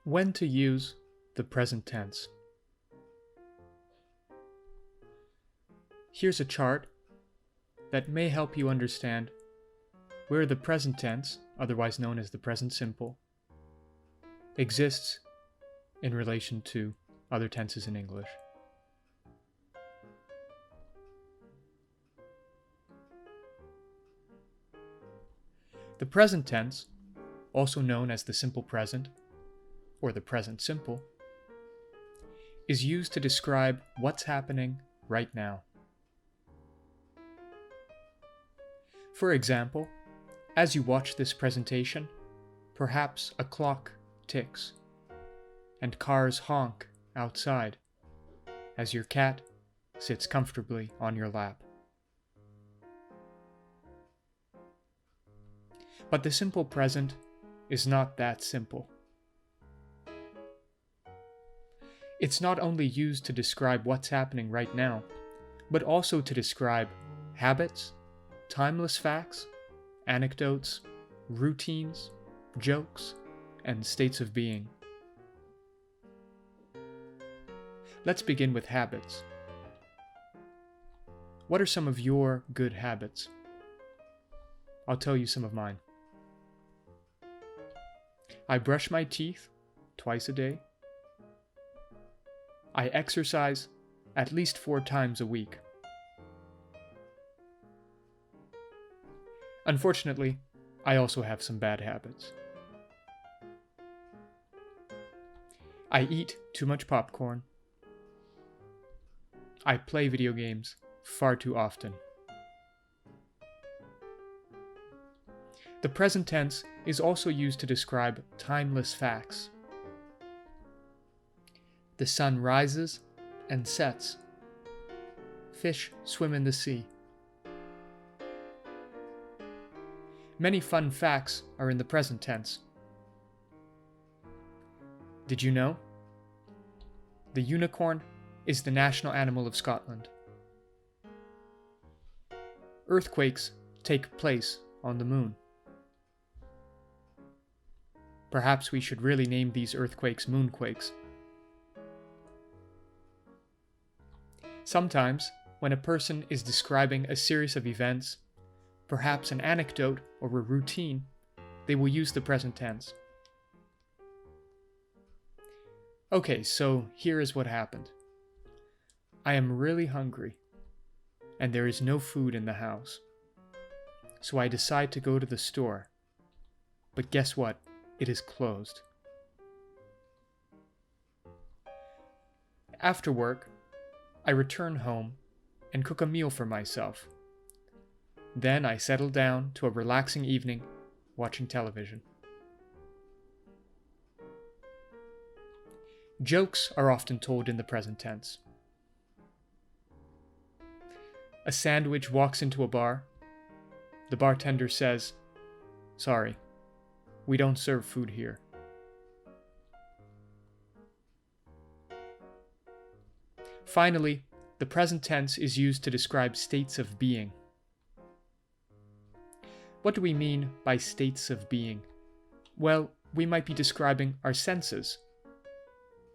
When to use the present tense. Here's a chart that may help you understand where the present tense, otherwise known as the present simple, exists in relation to other tenses in English. The present tense, also known as the simple present, or the present simple, is used to describe what's happening right now. For example, as you watch this presentation, perhaps a clock ticks and cars honk outside as your cat sits comfortably on your lap. But the simple present is not that simple. It's not only used to describe what's happening right now, but also to describe habits, timeless facts, anecdotes, routines, jokes, and states of being. Let's begin with habits. What are some of your good habits? I'll tell you some of mine. I brush my teeth twice a day. I exercise at least 4 times a week. Unfortunately, I also have some bad habits. I eat too much popcorn. I play video games far too often. The present tense is also used to describe timeless facts. The sun rises and sets. Fish swim in the sea. Many fun facts are in the present tense. Did you know? The unicorn is the national animal of Scotland. Earthquakes take place on the moon. Perhaps we should really name these earthquakes moonquakes. Sometimes, when a person is describing a series of events, perhaps an anecdote or a routine, they will use the present tense. Okay, so here is what happened. I am really hungry, and there is no food in the house. So I decide to go to the store. But guess what? It is closed. After work, I return home and cook a meal for myself. Then I settle down to a relaxing evening watching television. Jokes are often told in the present tense. A sandwich walks into a bar. The bartender says, "Sorry, we don't serve food here." Finally, the present tense is used to describe states of being. What do we mean by states of being? Well, we might be describing our senses.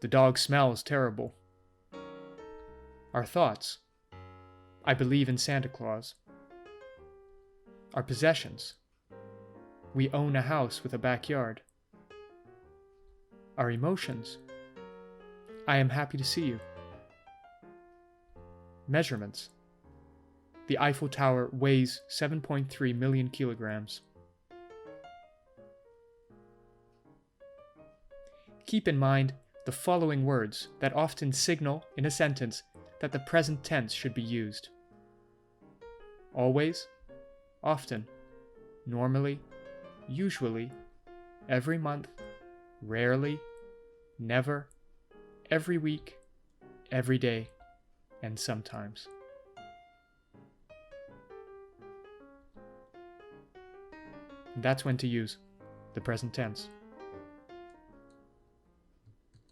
The dog smells terrible. Our thoughts. I believe in Santa Claus. Our possessions. We own a house with a backyard. Our emotions. I am happy to see you. Measurements. The Eiffel Tower weighs 7.3 million kilograms. Keep in mind the following words that often signal in a sentence that the present tense should be used. Always, often, normally, usually, every month, rarely, never, every week, every day, and sometimes. That's when to use the present tense.